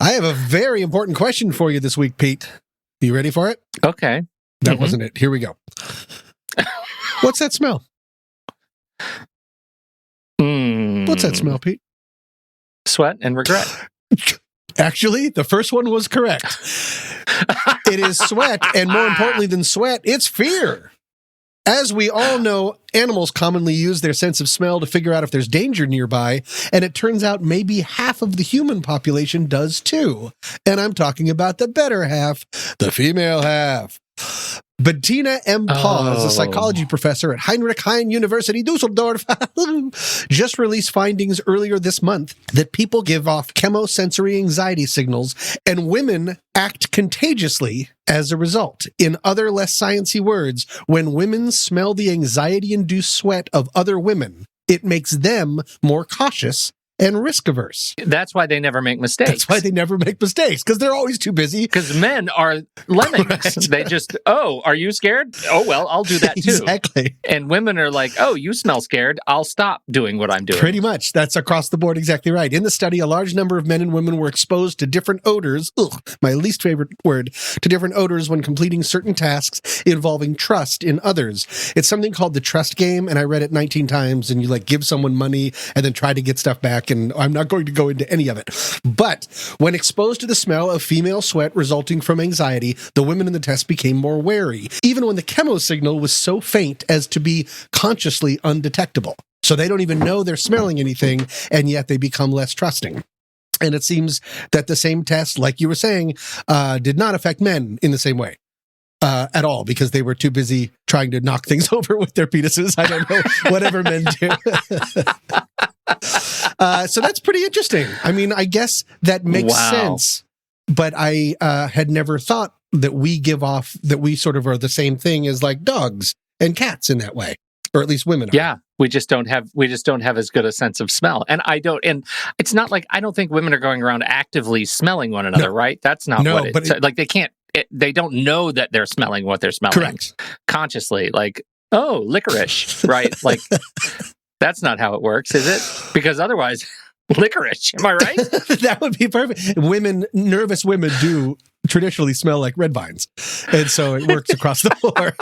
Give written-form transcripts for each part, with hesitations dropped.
I have a very important question for you this week, Pete. You ready for it? Okay. That wasn't it. Here we go. What's that smell? What's that smell, Pete? Sweat and regret. Actually, the first one was correct. It is sweat, and more importantly than sweat, it's fear. As we all know, animals commonly use their sense of smell to figure out if there's danger nearby, and it turns out maybe half of the human population does too. And I'm talking about the better half, the female half. Bettina M. Paws, a psychology professor at Heinrich Heine University, Dusseldorf, just released findings earlier this month that people give off chemosensory anxiety signals, and women act contagiously as a result. In other less sciencey words, when women smell the anxiety-induced sweat of other women, it makes them more cautious and risk-averse. That's why they never make mistakes. That's why they never make mistakes, because they're always too busy. Because men are lemmings. Correct. They just, are you scared? Oh, well, I'll do that too. Exactly. And women are like, oh, you smell scared. I'll stop doing what I'm doing. Pretty much. That's across the board exactly right. In the study, a large number of men and women were exposed to different odors, my least favorite word, to different odors when completing certain tasks involving trust in others. It's something called the trust game, and I read it 19 times, and you give someone money and then try to get stuff back. And I'm not going to go into any of it. But when exposed to the smell of female sweat resulting from anxiety, the women in the test became more wary, even when the chemo signal was so faint as to be consciously undetectable. So they don't even know they're smelling anything, and yet they become less trusting. And it seems that the same test, like you were saying, did not affect men in the same way. At all, because they were too busy trying to knock things over with their penises. I don't know, whatever men do. So that's pretty interesting. I mean, I guess that makes sense, but I had never thought that we sort of are the same thing as like dogs and cats in that way, or at least women are. Yeah. We just don't have as good a sense of smell. And it's not like, I don't think women are going around actively smelling one another, right? That's not what it's like. They can't. They don't know that they're smelling what they're smelling. Correct. Consciously, like, oh, licorice, right? Like, that's not how it works, is it? Because otherwise, licorice, am I right? That would be perfect. Nervous women do traditionally smell like red vines. And so it works across the board.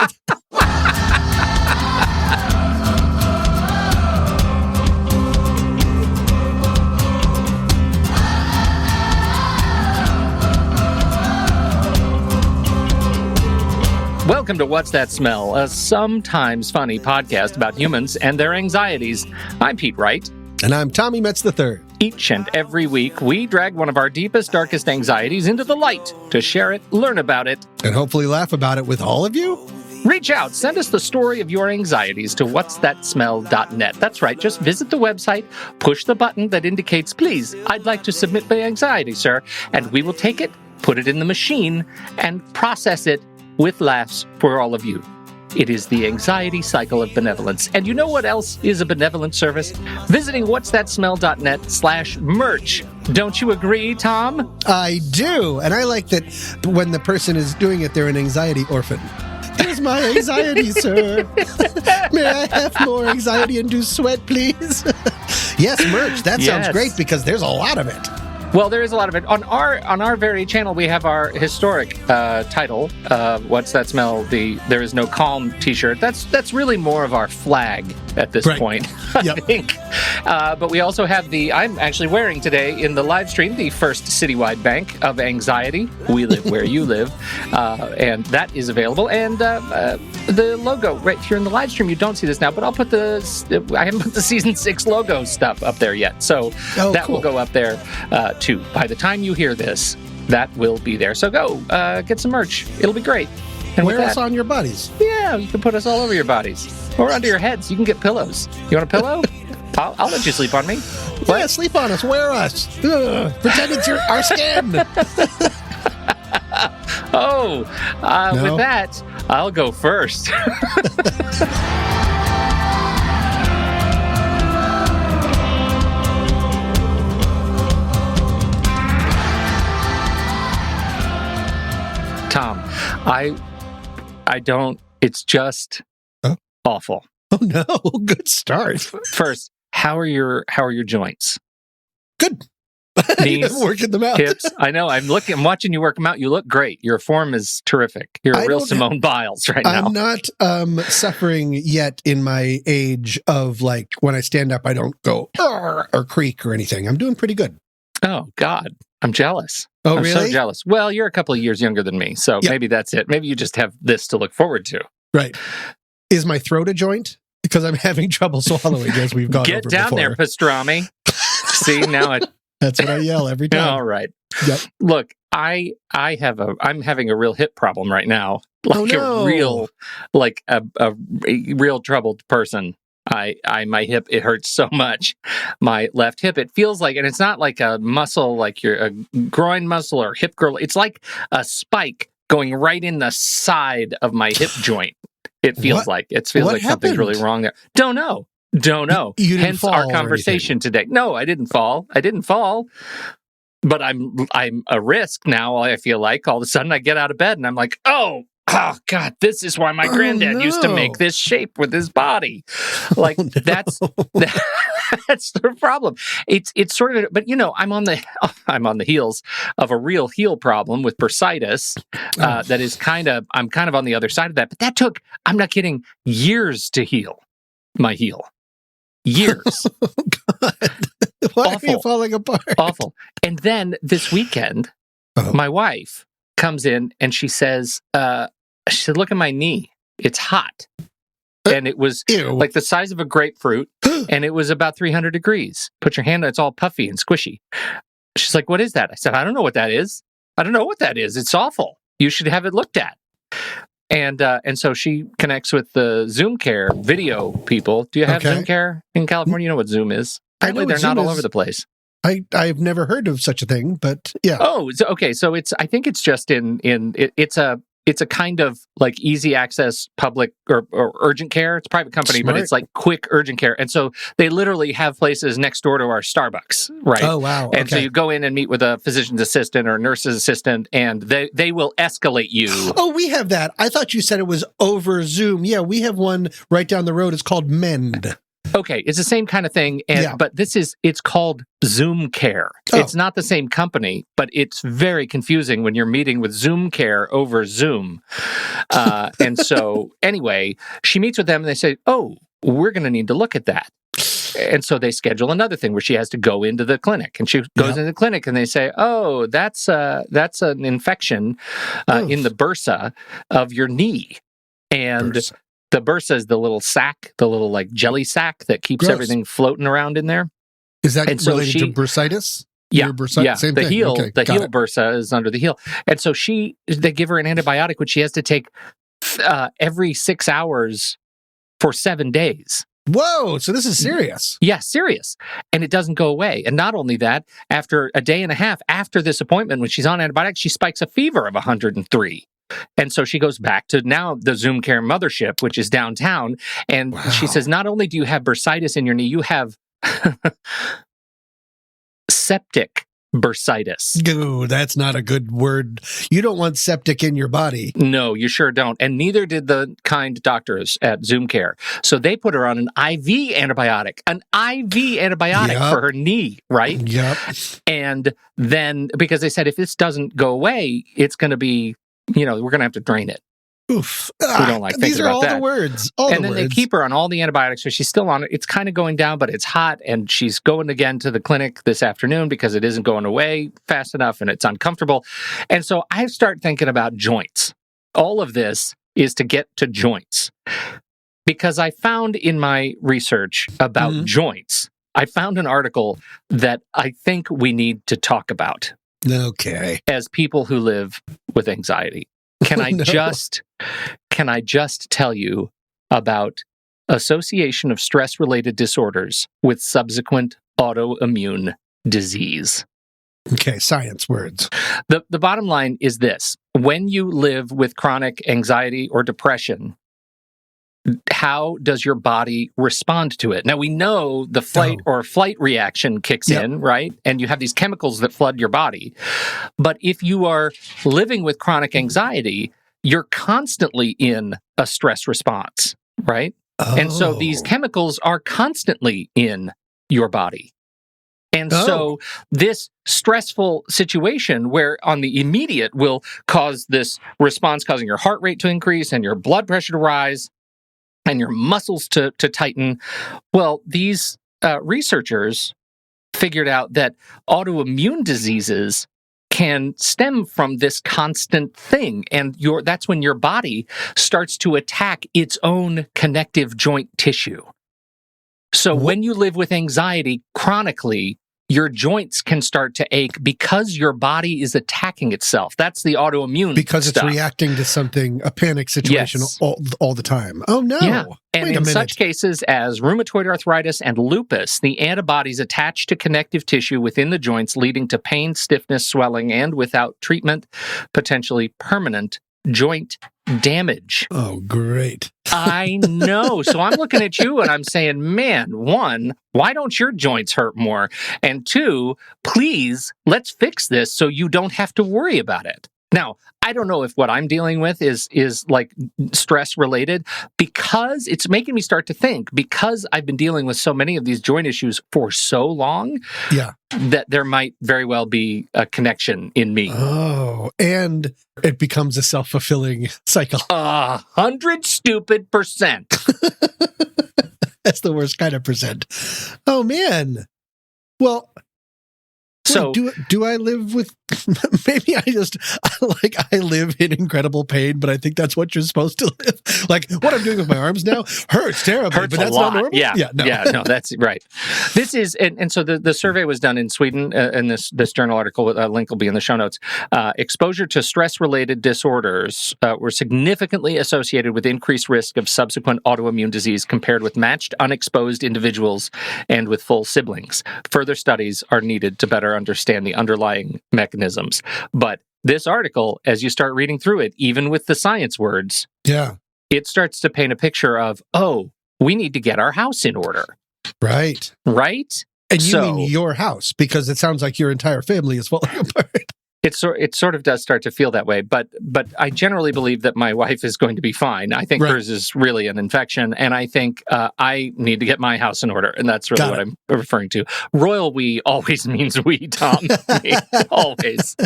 Welcome to What's That Smell, a sometimes funny podcast about humans and their anxieties. I'm Pete Wright. And I'm Tommy Metz III. Each and every week, we drag one of our deepest, darkest anxieties into the light to share it, learn about it, and hopefully laugh about it with all of you. Reach out, send us the story of your anxieties to whatsthatsmell.net. That's right, just visit the website, push the button that indicates, please, I'd like to submit my anxiety, sir, and we will take it, put it in the machine, and process it with laughs for all of you. It is the anxiety cycle of benevolence. And you know what else is a benevolent service? Visiting whatsthatsmell.net/merch. Don't you agree, Tom? I do. And I like that when the person is doing it, they're an anxiety orphan. Here's my anxiety, sir. May I have more anxiety-induced sweat, please? Yes, merch. That sounds great because there's a lot of it. Well, there is a lot of it. On our very channel, we have our historic title, What's That Smell? The There Is No Calm t-shirt. That's really more of our flag at this point, I think. But we also have I'm actually wearing today in the live stream, the first citywide bank of anxiety. We live where you live. And that is available. And the logo, right here in the live stream, you don't see this now, but I haven't put the season 6 logo stuff up there yet. So will go up there too. By the time you hear this, that will be there. So go get some merch. It'll be great. And wear us on your bodies. Yeah, you can put us all over your bodies or under your heads. You can get pillows. You want a pillow? I'll let you sleep on me. What? Yeah, sleep on us. Wear us. Pretend it's our skin. No. With that, I'll go first. Tom, I don't, it's just awful. Oh no, good start. First, how are your joints? Good. Knees, I'm working them out. hips. I know. I'm watching you work them out. You look great. Your form is terrific. You're a real Simone Biles right now. I'm not suffering yet in my age of like when I stand up, I don't go or creak or anything. I'm doing pretty good. Oh God, I'm jealous. Oh, I'm really? so jealous. Well, you're a couple of years younger than me, so maybe that's it. Maybe you just have this to look forward to. Right. Is my throat a joint? Because I'm having trouble swallowing as we've gone Get over down before. there, pastrami. See, now That's what I yell every time. all right. Yep. Look, I'm having a real hip problem right now. Like no. a real troubled person. My hip, it hurts so much. My left hip, it feels like, and it's not like a muscle, like a groin muscle or hip girdle. It's like a spike going right in the side of my hip joint. It feels like something's happened? really wrong there. Don't know. You didn't Hence fall our or conversation today. No, I didn't fall. But I'm a risk now. I feel like all of a sudden I get out of bed and I'm like, oh God, this is why my granddad used to make this shape with his body. Like that's the problem. It's sort of, but I'm on the heels of a real heel problem with bursitis. That is I'm kind of on the other side of that. But that took, I'm not kidding, years to heal my heel. Years. Oh, God. Why Awful. are you falling apart? Awful. And then this weekend, my wife comes in and she said, look at my knee. It's hot. And it was like the size of a grapefruit, and it was about 300 degrees. Put your hand on it, it's all puffy and squishy. She's like, what is that? I said, I don't know what that is. It's awful. You should have it looked at. And so she connects with the Zoom Care video people. Do you have Zoom Care in California? You know what Zoom is? Apparently they're not all over the place. I've never heard of such a thing, but yeah. Oh, okay. So I think it's just it's a kind of like easy access public or urgent care. It's a private company, but it's like quick urgent care. And so they literally have places next door to our Starbucks, right? Oh, wow. And so you go in and meet with a physician's assistant or a nurse's assistant, and they will escalate you. Oh, we have that. I thought you said it was over Zoom. Yeah, we have one right down the road. It's called Mend. Okay, it's the same kind of thing, but it's called Zoom Care. Oh. It's not the same company, but it's very confusing when you're meeting with Zoom Care over Zoom. And so, anyway, she meets with them and they say, oh, we're going to need to look at that. And so they schedule another thing where she has to go into the clinic, and she goes into the clinic and they say, oh, that's an infection in the bursa of your knee. And the bursa is the little sac, the little like jelly sac that keeps everything floating around in there. Is that related to bursitis? Yeah, Same the thing. heel, Okay, the heel bursa is under the heel, and so they give her an antibiotic which she has to take every 6 hours for 7 days. Whoa! So this is serious. Yeah, serious, and it doesn't go away. And not only that, after a day and a half after this appointment, when she's on antibiotics, she spikes a fever of 103. And so she goes back to now the Zoom Care mothership, which is downtown. And she says, not only do you have bursitis in your knee, you have septic bursitis. Ooh, that's not a good word. You don't want septic in your body. No, you sure don't. And neither did the kind doctors at Zoom Care. So they put her on an IV antibiotic for her knee, right? Yep. And then, because they said, if this doesn't go away, it's going to be, we're going to have to drain it. Oof. We don't like thinking about that. These are all the words. And then they keep her on all the antibiotics, so she's still on it. It's kind of going down, but it's hot, and she's going again to the clinic this afternoon because it isn't going away fast enough, and it's uncomfortable. And so I start thinking about joints. All of this is to get to joints. Because I found in my research about joints, I found an article that I think we need to talk about. Okay. As people who live with anxiety. Can I just tell you about association of stress-related disorders with subsequent autoimmune disease? Okay, science words. The bottom line is this. When you live with chronic anxiety or depression, how does your body respond to it? Now, we know the fight or flight reaction kicks in, right? And you have these chemicals that flood your body. But if you are living with chronic anxiety, you're constantly in a stress response, right? And so these chemicals are constantly in your body. And so this stressful situation where on the immediate will cause this response causing your heart rate to increase and your blood pressure to rise and your muscles to tighten. Well, these researchers figured out that autoimmune diseases can stem from this constant thing. And that's when your body starts to attack its own connective joint tissue. So when you live with anxiety chronically, your joints can start to ache because your body is attacking itself. That's the autoimmune because stuff. It's reacting to something, a panic situation all the time. Oh, no. Yeah. And in such cases as rheumatoid arthritis and lupus, the antibodies attach to connective tissue within the joints, leading to pain, stiffness, swelling, and without treatment, potentially permanent joint damage. Oh, great. I know. So I'm looking at you and I'm saying, man, one, why don't your joints hurt more? And two, please, let's fix this so you don't have to worry about it. Now, I don't know if what I'm dealing with is like stress related, because it's making me start to think, because I've been dealing with so many of these joint issues for so long, that there might very well be a connection in me. Oh, and it becomes a self-fulfilling cycle. 100 stupid %. That's the worst kind of percent. Oh, man. Well, so do I live with, maybe I live in incredible pain, but I think that's what you're supposed to live. Like what I'm doing with my arms now hurts terribly, but that's not normal. No, that's right. This is, and so the survey was done in Sweden, and this journal article, a link will be in the show notes. Exposure to stress-related disorders were significantly associated with increased risk of subsequent autoimmune disease compared with matched unexposed individuals and with full siblings. Further studies are needed to better understand the underlying mechanisms. But this article, as you start reading through it, even with the science words, it starts to paint a picture of, we need to get our house in order. Right. Right? And you mean your house, because it sounds like your entire family is falling apart. It sort of does start to feel that way, but I generally believe that my wife is going to be fine. I think hers is really an infection, and I think I need to get my house in order, and that's really what I'm referring to. Royal we always means we, Tom. Always.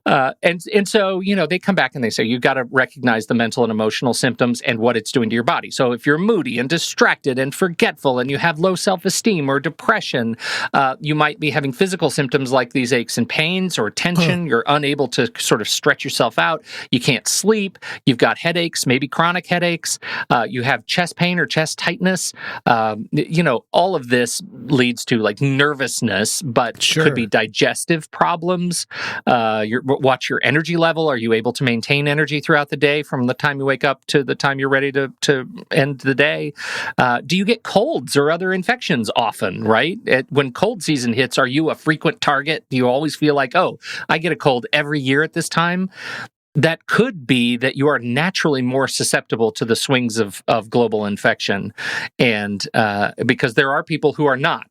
And so, they come back and they say, you've got to recognize the mental and emotional symptoms and what it's doing to your body. So if you're moody and distracted and forgetful and you have low self-esteem or depression, you might be having physical symptoms like these aches and pains or tension. You're unable to sort of stretch yourself out. You can't sleep. You've got headaches, maybe chronic headaches. You have chest pain or chest tightness. All of this leads to like nervousness, but could be digestive problems. Watch your energy level. Are you able to maintain energy throughout the day from the time you wake up to the time you're ready to end the day? Do you get colds or other infections often, right? When cold season hits, are you a frequent target? Do you always feel like, I get a cold every year at this time? That could be that you are naturally more susceptible to the swings of global infection. And because there are people who are not,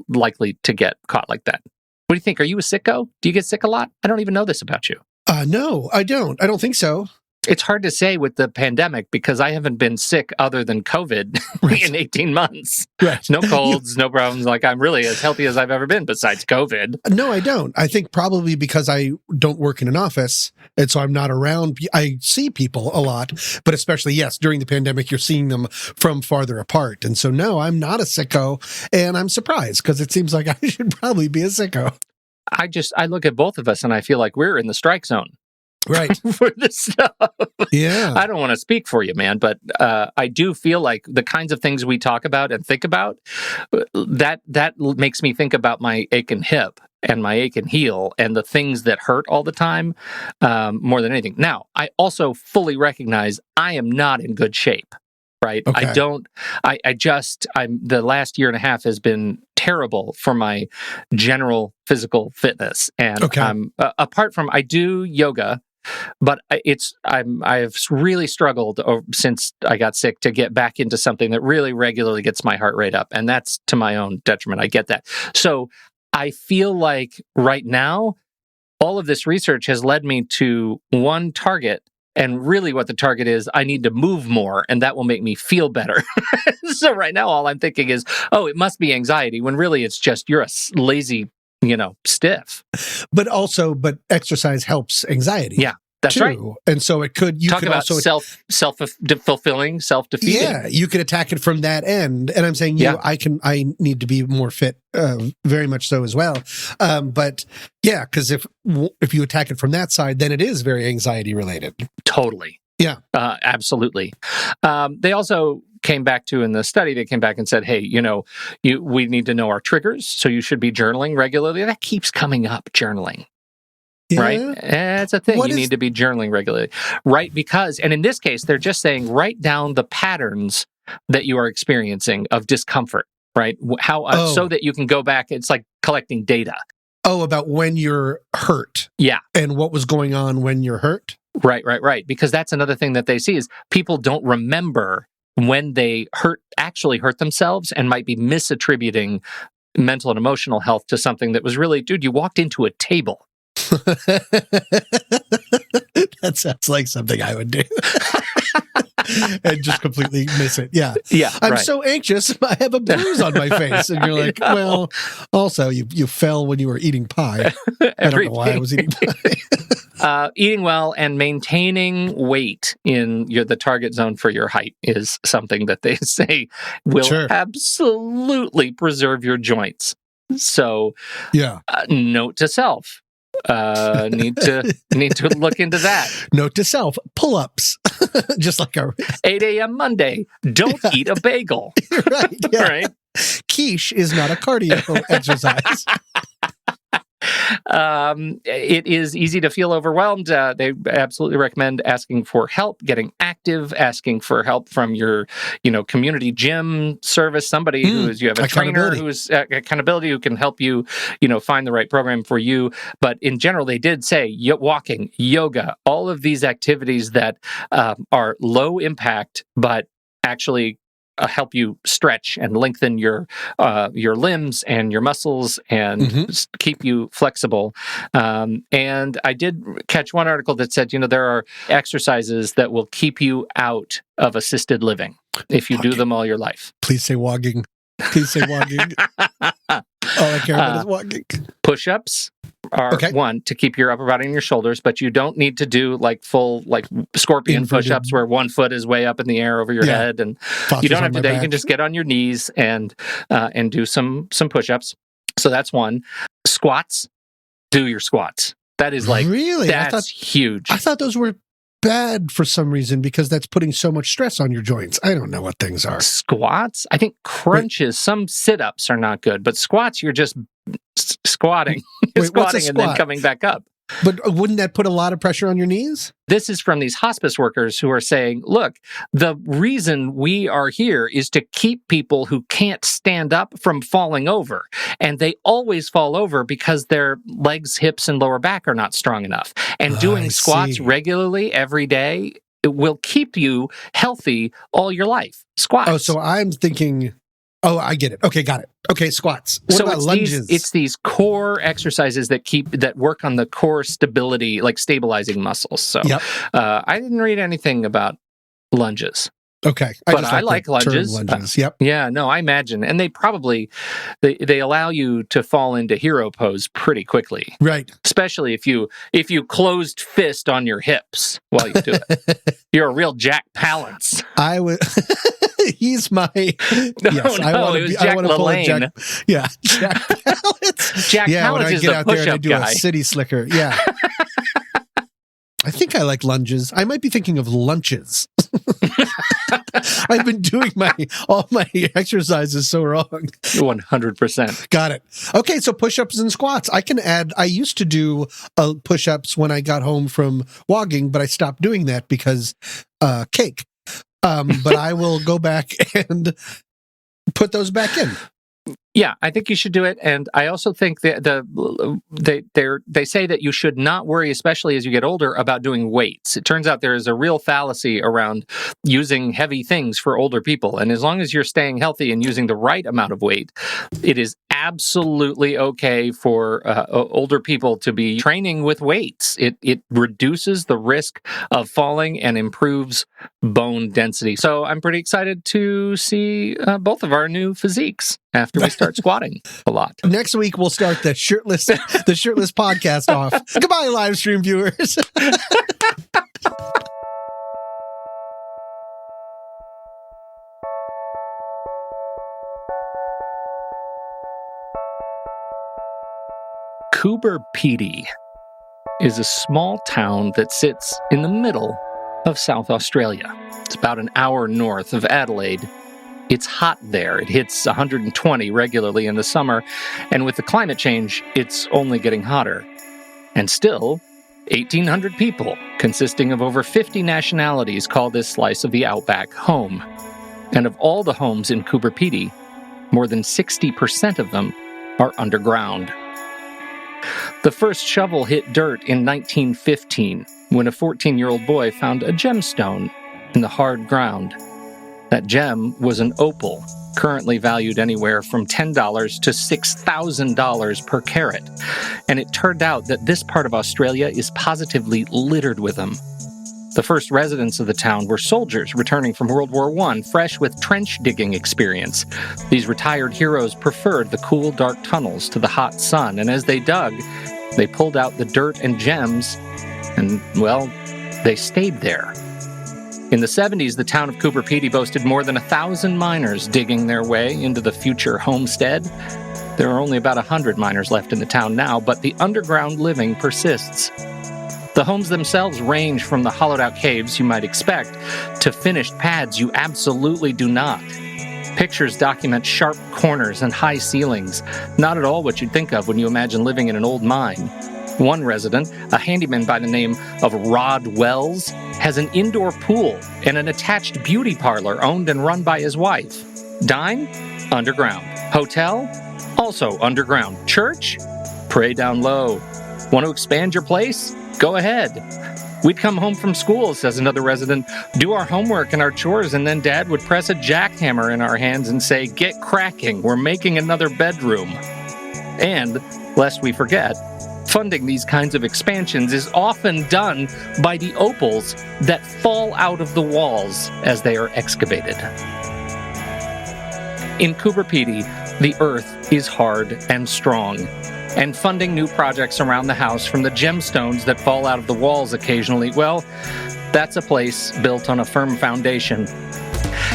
likely to get caught like that. What do you think? Are you a sicko? Do you get sick a lot? I don't even know this about you. No, I don't. I don't think so. It's hard to say with the pandemic because I haven't been sick other than COVID in 18 months. Right. No colds, no problems. Like I'm really as healthy as I've ever been besides COVID. No, I don't. I think probably because I don't work in an office and so I'm not around. I see people a lot, but especially, during the pandemic, you're seeing them from farther apart. And so, no, I'm not a sicko. And I'm surprised because it seems like I should probably be a sicko. I look at both of us and I feel like we're in the strike zone. Right. For this stuff. Yeah. I don't want to speak for you, man, but I do feel like the kinds of things we talk about and think about, that makes me think about my aching hip and my aching heel and the things that hurt all the time more than anything. Now, I also fully recognize I am not in good shape. Right. Okay. The last year and a half has been terrible for my general physical fitness. And apart from, I do yoga, but I've really struggled since I got sick to get back into something that really regularly gets my heart rate up. And that's to my own detriment. I get that. So I feel like right now, all of this research has led me to one target And really what the target is, I need to move more, and that will make me feel better. So right now, all I'm thinking is, oh, it must be anxiety, when really it's just you're a lazy, stiff. But exercise helps anxiety. Yeah, that's right. And so you Talk could about also self-fulfilling, self-defeating. Yeah, you could attack it from that end. And I'm saying, I need to be more fit, very much so as well. But yeah, because if you attack it from that side, then it is very anxiety related. Totally. Yeah. Absolutely. They also came back in the study, they came back and said, hey, we need to know our triggers, so you should be journaling regularly. That keeps coming up, journaling. Yeah. Right? It's a thing. You need to be journaling regularly. Right? Because, and in this case, they're just saying, write down the patterns that you are experiencing of discomfort, right? So that you can go back. It's like collecting data. Oh, about when you're hurt. Yeah. And what was going on when you're hurt? Right. Because that's another thing that they see is people don't remember when they actually hurt themselves and might be misattributing mental and emotional health to something that was really, dude, you walked into a table. That sounds like something I would do. And just completely miss it. Yeah. I'm so anxious. I have a bruise on my face. And you're like, well, also you fell when you were eating pie. I don't know why I was eating pie. Eating well and maintaining weight in the target zone for your height is something that they say will absolutely preserve your joints. So, note to self. Need to look into that. Note to self: pull-ups, just like our 8 a.m. Monday. Don't eat a bagel. Right. Yeah. Right. Quiche is not a cardio exercise. It is easy to feel overwhelmed. They absolutely recommend asking for help, getting active, asking for help from your, community gym service, somebody you have a trainer who's accountability who can help you, find the right program for you. But in general, they did say walking, yoga, all of these activities that are low impact, but actually help you stretch and lengthen your limbs and your muscles and keep you flexible. And I did catch one article that said, there are exercises that will keep you out of assisted living if you do them all your life. Please say wogging. Please say wogging. All I care about is wogging. Push-ups are one to keep your upper body and your shoulders, but you don't need to do full scorpion push-ups where one foot is way up in the air over your head, and you don't have to do that. You can just get on your knees and do some push-ups. So that's one. Squats. Do your squats. That is really that's huge. I thought those were bad for some reason because that's putting so much stress on your joints. I don't know what things are. Squats? I think crunches, some sit-ups are not good, but squats, you're just squatting. You're squatting and then coming back up. But wouldn't that put a lot of pressure on your knees? This is from these hospice workers who are saying, look, the reason we are here is to keep people who can't stand up from falling over. And they always fall over because their legs, hips, and lower back are not strong enough. And doing squats regularly every day, it will keep you healthy all your life. Squats. Oh, so I'm thinking... Oh, I get it. Okay, got it. Okay, squats. What about lunges? It's these core exercises that work on the core stability, like stabilizing muscles. So I didn't read anything about lunges. Okay. But I like lunges. Yep. Yeah, no, I imagine. And they probably, they allow you to fall into hero pose pretty quickly. Right. Especially if you closed fist on your hips while you do it. You're a real Jack Palance. I would... He's my... Yes, I want to Jack LaLanne. Jack Palance. Jack Palance is the push-up guy. When I get out there and I do a city slicker. Yeah. I think I like lunges. I might be thinking of lunches. I've been doing all my exercises so wrong. 100%. Got it. Okay, so push-ups and squats. I used to do push-ups when I got home from wogging, but I stopped doing that because cake. But I will go back and put those back in. Yeah, I think you should do it, and I also think that they say that you should not worry, especially as you get older, about doing weights. It turns out there is a real fallacy around using heavy things for older people, and as long as you're staying healthy and using the right amount of weight, it is absolutely okay for older people to be training with weights. It reduces the risk of falling and improves bone density. So I'm pretty excited to see both of our new physiques after we start squatting a lot. Next week, we'll start the shirtless podcast off. Goodbye, live stream viewers. Coober Pedy is a small town that sits in the middle of South Australia. It's about an hour north of Adelaide. It's hot there. It hits 120 regularly in the summer, and with the climate change, it's only getting hotter. And still, 1,800 people, consisting of over 50 nationalities, call this slice of the outback home. And of all the homes in Coober Pedy, more than 60% of them are underground. The first shovel hit dirt in 1915 when a 14-year-old boy found a gemstone in the hard ground. That gem was an opal, currently valued anywhere from $10 to $6,000 per carat. And it turned out that this part of Australia is positively littered with them. The first residents of the town were soldiers returning from World War I, fresh with trench digging experience. These retired heroes preferred the cool, dark tunnels to the hot sun, and as they dug, they pulled out the dirt and gems, and, well, they stayed there. In the 70s, the town of Coober Pedy boasted more than 1,000 miners digging their way into the future homestead. There are only about 100 miners left in the town now, but the underground living persists. The homes themselves range from the hollowed-out caves you might expect to finished pads you absolutely do not. Pictures document sharp corners and high ceilings, not at all what you'd think of when you imagine living in an old mine. One resident, a handyman by the name of Rod Wells, has an indoor pool and an attached beauty parlor owned and run by his wife. Dine? Underground. Hotel? Also underground. Church? Pray down low. Want to expand your place? Go ahead. We'd come home from school, says another resident, do our homework and our chores, and then Dad would press a jackhammer in our hands and say, get cracking, we're making another bedroom. And, lest we forget, funding these kinds of expansions is often done by the opals that fall out of the walls as they are excavated. In Coober Pedy, the earth is hard and strong, and funding new projects around the house from the gemstones that fall out of the walls occasionally, well, that's a place built on a firm foundation.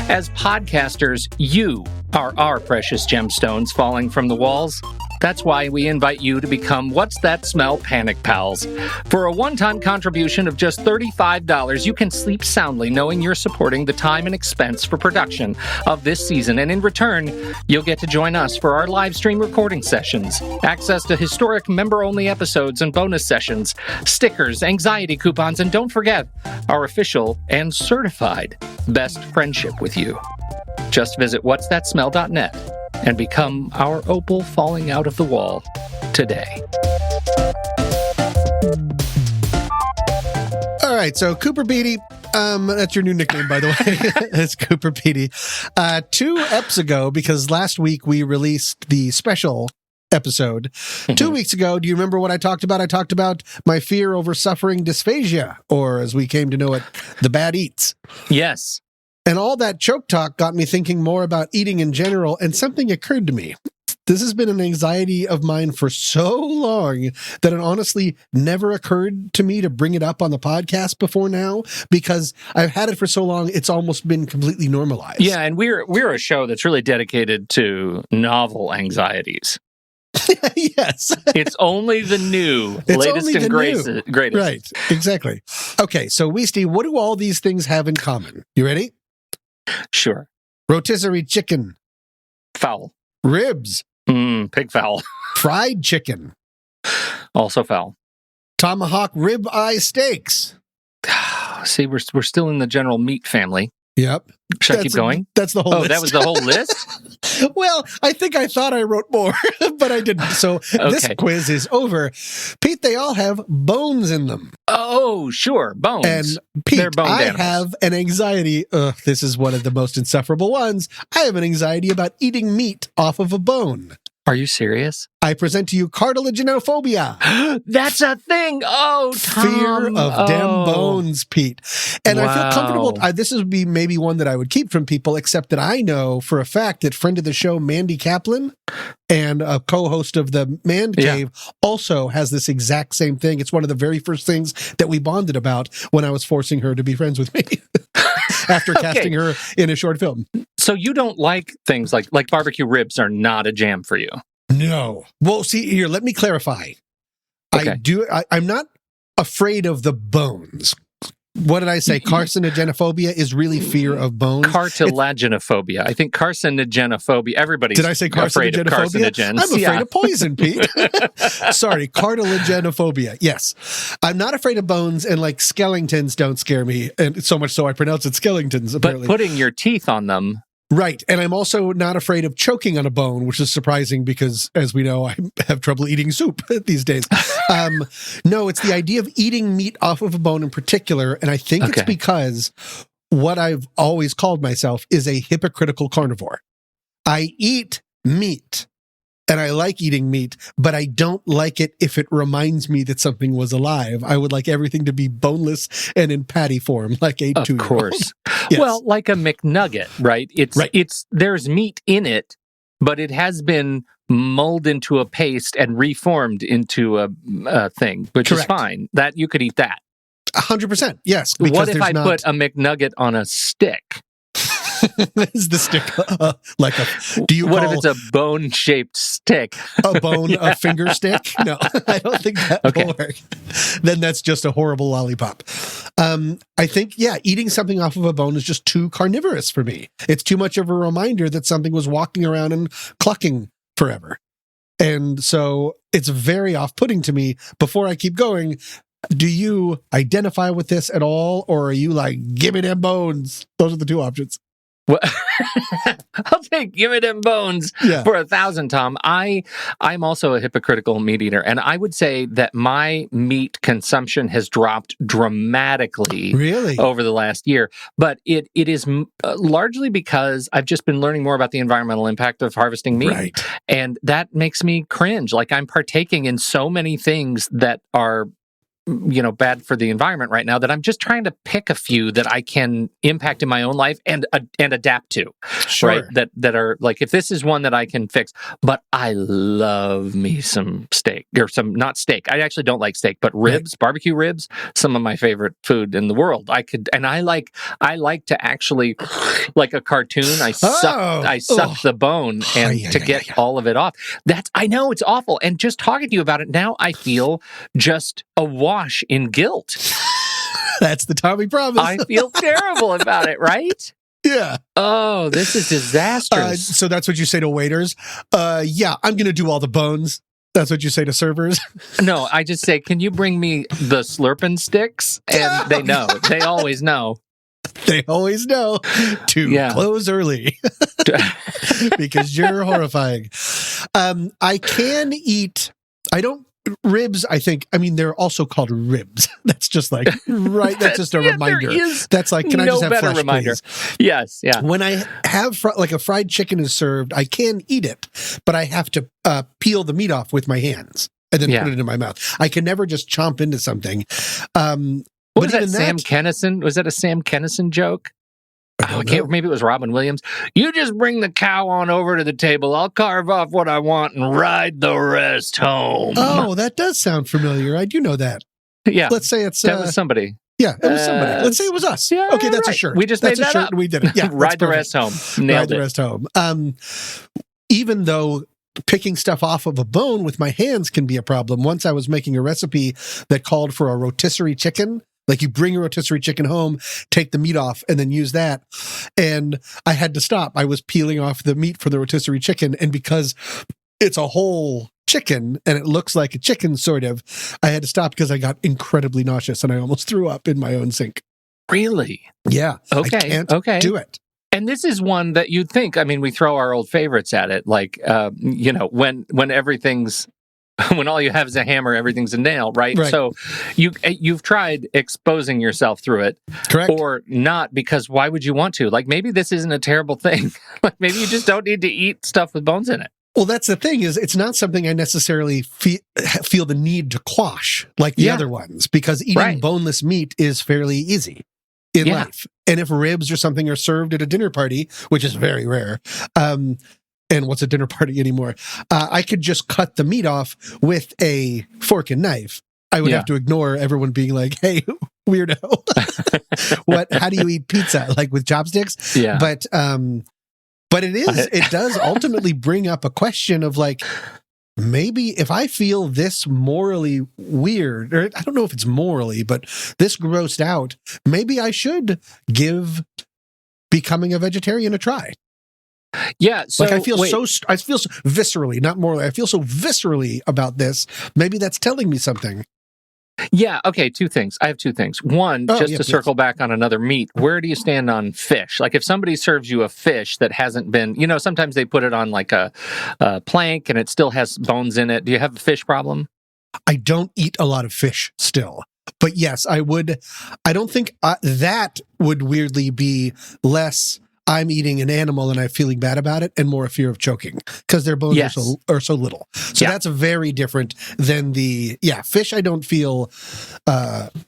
As podcasters, you are our precious gemstones falling from the walls. That's why we invite you to become What's That Smell Panic Pals. For a one-time contribution of just $35, you can sleep soundly knowing you're supporting the time and expense for production of this season. And in return, you'll get to join us for our live stream recording sessions, access to historic member-only episodes and bonus sessions, stickers, anxiety coupons, and don't forget, our official and certified best friendship with you. Just visit whatsthatsmell.net and become our opal falling out of the wall today. All right, so Coober Pedy, that's your new nickname, by the way. It's Coober Pedy. 2 eps ago, because last week we released the special episode. 2 weeks ago, do you remember what I talked about? I talked about my fear over suffering dysphagia, or as we came to know it, the bad eats. Yes. And all that choke talk got me thinking more about eating in general, and something occurred to me. This has been an anxiety of mine for so long that it honestly never occurred to me to bring it up on the podcast before now, because I've had it for so long, it's almost been completely normalized. Yeah, and we're a show that's really dedicated to novel anxieties. Yes. It's only the new, latest and greatest. Right, exactly. Okay, so Weesty, what do all these things have in common? You ready? Sure. Rotisserie chicken. Fowl. Ribs. Pig fowl. Fried chicken. Also fowl. Tomahawk rib eye steaks. See, we're still in the general meat family. Yep. Should I keep going? That's the whole list. Oh, that was the whole list? Well, I thought I wrote more, but I didn't. So This quiz is over. Pete, they all have bones in them. Oh, sure. Bones. And Pete, I have an anxiety. This is one of the most insufferable ones. I have an anxiety about eating meat off of a bone. Are you serious? I present to you cartilogenophobia. That's a thing. Oh, Tom. Fear of Dem Bones, Pete. And I feel comfortable. This would be maybe one that I would keep from people, except that I know for a fact that friend of the show, Mandy Kaplan, and a co-host of the Man Cave, also has this exact same thing. It's one of the very first things that we bonded about when I was forcing her to be friends with me after casting her in a short film. So you don't like things like barbecue ribs are not a jam for you? No. Well, see, here, let me clarify. Okay. I'm not afraid of the bones. What did I say? Carcinogenophobia is really fear of bones. Cartilagenophobia. I think carcinogenophobia. Everybody's Did I say afraid of carcinogens. I'm afraid of poison, Pete. Sorry, cartilogenophobia. Yes. I'm not afraid of bones, and like skeletons don't scare me. And so much so I pronounce it skeletons, apparently. But putting your teeth on them. Right. And I'm also not afraid of choking on a bone, which is surprising because, as we know, I have trouble eating soup these days. No, it's the idea of eating meat off of a bone in particular. And I think it's because what I've always called myself is a hypocritical carnivore. I eat meat and I like eating meat, but I don't like it if it reminds me that something was alive. I would like everything to be boneless and in patty form, like a 2-year-old. Of course. Yes. Well, like a McNugget, right? It's there's meat in it, but it has been molded into a paste and reformed into a thing, which is fine. That you could eat that. 100%. Yes. What if I put a McNugget on a stick? Is the stick like a? Do you? What if it's a bone-shaped stick? A finger stick? No, I don't think that will work. Then that's just a horrible lollipop. I think, eating something off of a bone is just too carnivorous for me. It's too much of a reminder that something was walking around and clucking forever, and so it's very off-putting to me. Before I keep going, do you identify with this at all, or are you like, give me them bones? Those are the two options. Well, I'll take give me them bones for 1,000, Tom. I'm also a hypocritical meat eater, and I would say that my meat consumption has dropped dramatically over the last year. But it is largely because I've just been learning more about the environmental impact of harvesting meat, and that makes me cringe. Like I'm partaking in so many things that are bad for the environment right now that I'm just trying to pick a few that I can impact in my own life and adapt to, right? That are like, if this is one that I can fix, but I love me some steak or not steak. I actually don't like steak, but ribs, barbecue ribs, some of my favorite food in the world. I like to actually, like a cartoon, I suck the bone and to get all of it off. I know it's awful. And just talking to you about it now, I feel just awash in guilt. That's the Tommy promise. I feel terrible about it, right? Yeah. Oh, this is disastrous. So that's what you say to waiters? I'm going to do all the bones. That's what you say to servers? No, I just say, can you bring me the slurping sticks? And they know. They always know. They always know to close early because you're horrifying. I can eat... Ribs, they're also called ribs. That's just like, that's just a reminder. That's like, can I just have flesh, reminder. Please? Yes, yeah. When I have, like a fried chicken is served, I can eat it, but I have to peel the meat off with my hands and then put it in my mouth. I can never just chomp into something. What was that, Sam Kinison? Was that a Sam Kinison joke? Maybe it was Robin Williams. You just bring the cow on over to the table. I'll carve off what I want and ride the rest home. Oh, that does sound familiar. I do know that. Yeah. Let's say that was somebody. Yeah, it was somebody. Let's say it was us. Yeah, okay, that's a shirt. We just made that up. And we did it. Yeah, ride the rest home. Nailed the rest home. Even though picking stuff off of a bone with my hands can be a problem. Once I was making a recipe that called for a rotisserie chicken. Like you bring a rotisserie chicken home, take the meat off, and then use that. And I had to stop. I was peeling off the meat for the rotisserie chicken. And because it's a whole chicken and it looks like a chicken, sort of, I had to stop because I got incredibly nauseous and I almost threw up in my own sink. Really? Yeah. Okay. I can't do it. And this is one that you'd think, we throw our old favorites at it. Like, when everything's, when all you have is a hammer, everything's a nail, right? So you've tried exposing yourself through it. Correct. Or not, because why would you want to? Like, maybe this isn't a terrible thing. Like, maybe you just don't need to eat stuff with bones in it. Well, that's the thing is it's not something I necessarily feel the need to quash like the other ones, because eating boneless meat is fairly easy in life. And if ribs or something are served at a dinner party, which is very rare, and what's a dinner party anymore, I could just cut the meat off with a fork and knife. I would have to ignore everyone being like, hey, weirdo. How do you eat pizza? Like with chopsticks? Yeah. But it does ultimately bring up a question of like, maybe if I feel this morally weird, or I don't know if it's morally, but this grossed out, maybe I should give becoming a vegetarian a try. Yeah. So like I feel so viscerally, not morally. I feel so viscerally about this. Maybe that's telling me something. Yeah. Okay. Two things. I have two things. One, to circle back on another meat, where do you stand on fish? Like if somebody serves you a fish that hasn't been, sometimes they put it on like a plank and it still has bones in it. Do you have a fish problem? I don't eat a lot of fish still. But yes, I would. I don't think that would weirdly be less I'm eating an animal and I'm feeling bad about it, and more a fear of choking because their bones are so little. So that's very different than the fish. I don't feel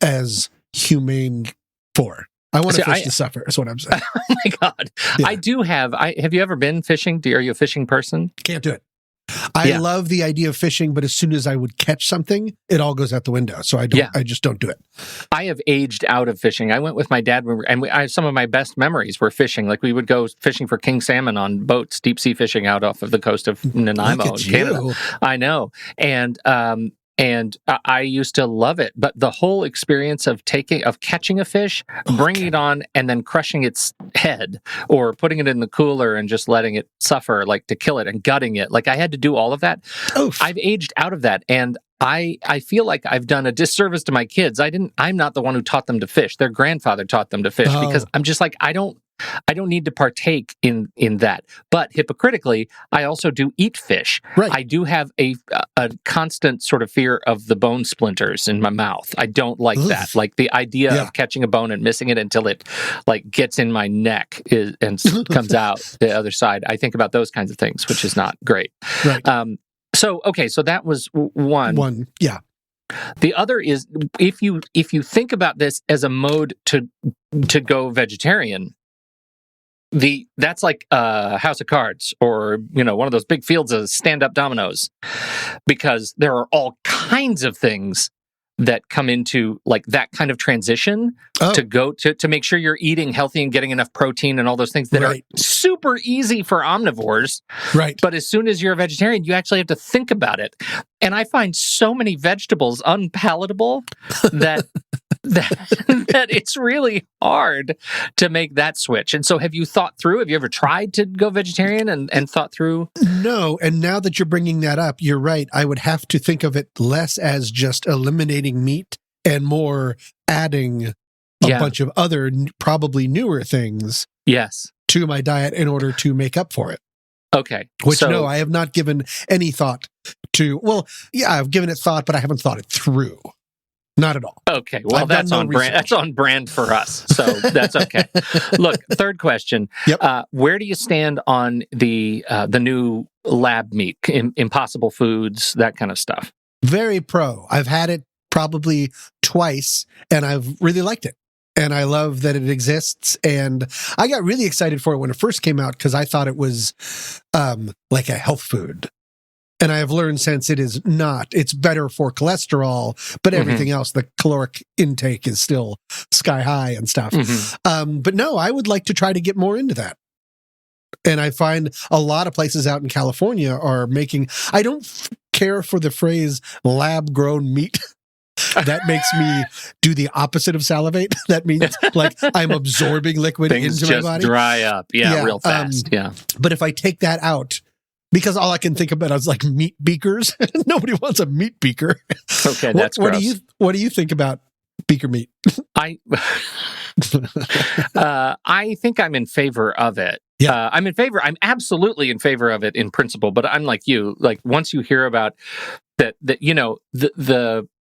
as humane for. I want a fish to suffer. Is what I'm saying. Oh my God, yeah. I do have. Have you ever been fishing? Are you a fishing person? Can't do it. I love the idea of fishing, but as soon as I would catch something, it all goes out the window. So I don't. I just don't do it. I have aged out of fishing. I went with my dad, some of my best memories were fishing. Like we would go fishing for king salmon on boats, deep sea fishing out off of the coast of Nanaimo in Canada. I know, and I used to love it. But the whole experience of catching a fish, bringing it on, and then crushing its head or putting it in the cooler and just letting it suffer, like to kill it and gutting it. Like I had to do all of that. Oof. I've aged out of that. And I feel like I've done a disservice to my kids. I'm not the one who taught them to fish. Their grandfather taught them to fish because I'm just like, I don't need to partake in that. But hypocritically, I also do eat fish. Right. I do have a constant sort of fear of the bone splinters in my mouth. I don't like that. Like the idea of catching a bone and missing it until it like gets in my neck and comes out the other side. I think about those kinds of things, which is not great. Right. So that was one. One, yeah. The other is if you think about this as a mode to go vegetarian, that's like a house of cards or one of those big fields of stand-up dominoes, because there are all kinds of things that come into like that kind of transition to go to make sure you're eating healthy and getting enough protein and all those things that are super easy for omnivores. Right. But as soon as you're a vegetarian, you actually have to think about it. And I find so many vegetables unpalatable that it's really hard to make that switch. And so have you ever tried to go vegetarian and thought through? No. And now that you're bringing that up, you're right. I would have to think of it less as just eliminating meat and more adding a bunch of other probably newer things to my diet in order to make up for it. Okay. No, I have not given any thought to. Well, yeah, I've given it thought, but I haven't thought it through. Not at all. Okay. Well, that's on brand. That's on brand for us. So that's okay. Look, third question. Yep. Where do you stand on the new lab meat, Impossible Foods, that kind of stuff? Very pro. I've had it probably twice, and I've really liked it. And I love that it exists. And I got really excited for it when it first came out because I thought it was like a health food. And I have learned since it is not. It's better for cholesterol, but everything else, the caloric intake is still sky high and stuff. But no, I would like to try to get more into that. And I find a lot of places out in California are making, I don't care for the phrase lab grown meat. That makes me do the opposite of salivate. That means like I'm absorbing liquid Things into just my body. Dry up. Yeah, real fast. But if I take that out, because all I can think about is like meat beakers. Nobody wants a meat beaker. Okay, that's gross. What do you think about beaker meat? I think I'm in favor of it. Yeah. I'm absolutely in favor of it in principle, but I'm like you. Like once you hear about that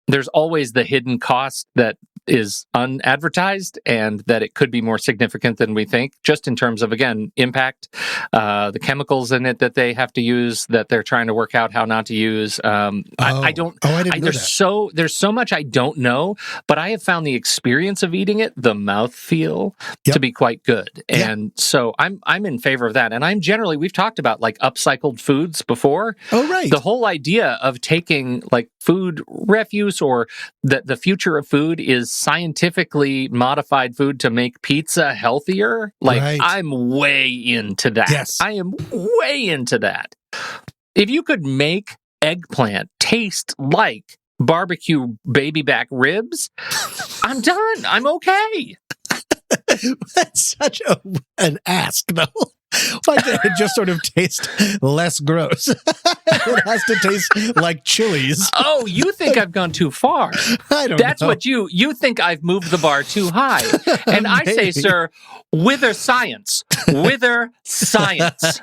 there's always the hidden cost that is unadvertised and that it could be more significant than we think, just in terms of, again, impact, the chemicals in it that they have to use, that they're trying to work out how not to use. I didn't know that. There's so much I don't know, but I have found the experience of eating it, the mouthfeel, to be quite good. And so I'm in favor of that. And I'm generally, we've talked about like upcycled foods before. Oh, right. The whole idea of taking like food refuse, or the future of food is scientifically modified food to make pizza healthier. Like, I'm way into that. Yes. I am way into that. If you could make eggplant taste like barbecue baby back ribs, I'm done. I'm okay. That's such an ask, though. Why can't it just sort of taste less gross? It has to taste like chilies. Oh, you think I've gone too far? I don't know. That's what you think I've moved the bar too high. And I say, sir, wither science. Wither science.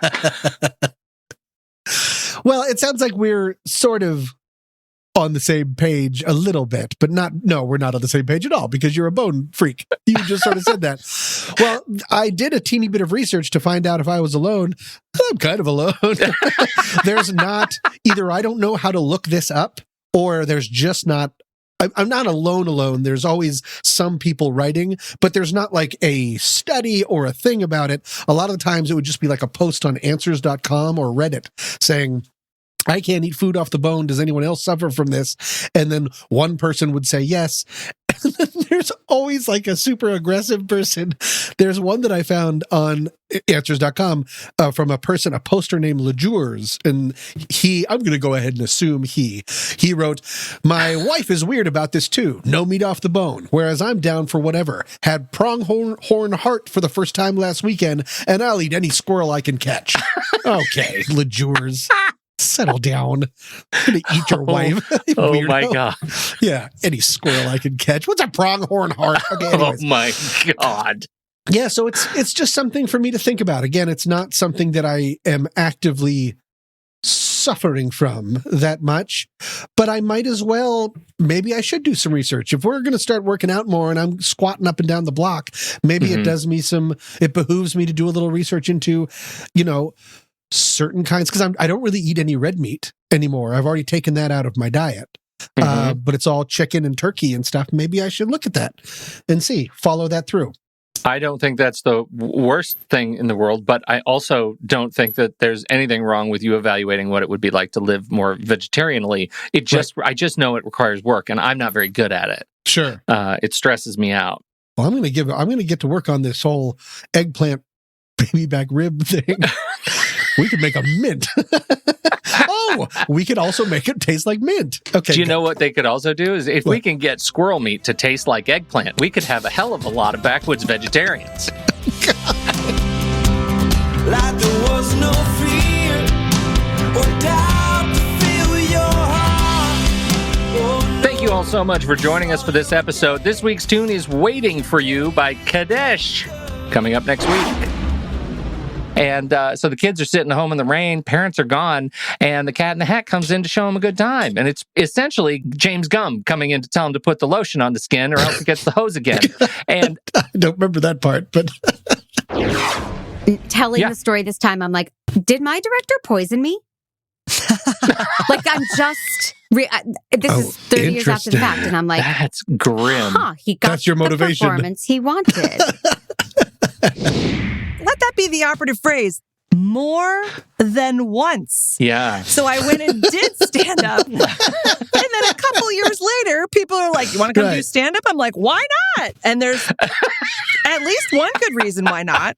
Well, it sounds like we're sort of on the same page a little bit, but we're not on the same page at all, because you're a bone freak. You just sort of said that. Well, I did a teeny bit of research to find out if I was alone. I'm kind of alone. There's not, either I don't know how to look this up, or there's just not, I'm not alone. There's always some people writing, but there's not like a study or a thing about it. A lot of the times it would just be like a post on answers.com or Reddit saying, I can't eat food off the bone. Does anyone else suffer from this? And then one person would say yes. And then there's always like a super aggressive person. There's one that I found on answers.com from a poster named Lejours. And I'm going to go ahead and assume he wrote, my wife is weird about this too. No meat off the bone. Whereas I'm down for whatever. Had pronghorn heart for the first time last weekend, and I'll eat any squirrel I can catch. Okay, Lejours. Settle down. I'm going to eat your wife. Oh my God. Yeah. Any squirrel I can catch. What's a pronghorn heart? Okay, anyways. Oh my God. Yeah. So it's just something for me to think about. Again, it's not something that I am actively suffering from that much, but I might as well, maybe I should do some research. If we're going to start working out more and I'm squatting up and down the block, maybe it behooves me to do a little research into, certain kinds, because I don't really eat any red meat anymore. I've already taken that out of my diet. But it's all chicken and turkey and stuff. Maybe I should look at that and follow that through. I don't think that's the worst thing in the world, but I also don't think that there's anything wrong with you evaluating what it would be like to live more vegetarianly. I just know it requires work, and I'm not very good at it. Sure. It stresses me out. Well, I'm going to get to work on this whole eggplant baby back rib thing. We could make a mint. We could also make it taste like mint. Okay. Do you know what they could also do? Is if we can get squirrel meat to taste like eggplant, we could have a hell of a lot of backwoods vegetarians. Like there was no fear or doubt to fill your heart. Thank you all so much for joining us for this episode. This week's tune is Waiting for You by Kadesh, coming up next week. And so the kids are sitting home in the rain, parents are gone, and the Cat in the Hat comes in to show them a good time. And it's essentially James Gumb coming in to tell him to put the lotion on the skin or else it gets the hose again. And I don't remember that part, but... Telling the story this time, I'm like, did my director poison me? Like, I'm just... this is 30 years after the fact, and I'm like... That's grim. He got That's your motivation. The performance he wanted. Let that be the operative phrase. More than once. Yeah. So I went and did stand up. And then a couple years later, people are like, you want to come do stand up? I'm like, why not? And there's at least one good reason why not.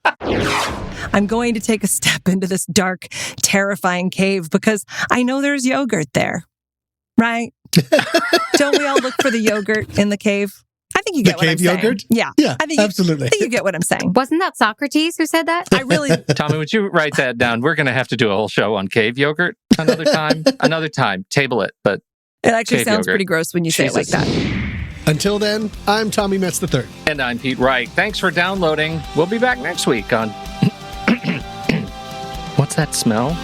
I'm going to take a step into this dark, terrifying cave because I know there's yogurt there. Right? Don't we all look for the yogurt in the cave? I think you get what I'm saying. The cave yogurt? Yeah. Yeah, I think absolutely. I think you get what I'm saying. Wasn't that Socrates who said that? I really... Tommy, would you write that down? We're going to have to do a whole show on cave yogurt another time. Another time. Table it, but it actually sounds yogurt. Pretty gross when you say it like that. Until then, I'm Tommy Metz III. And I'm Pete Wright. Thanks for downloading. We'll be back next week on... What's that smell?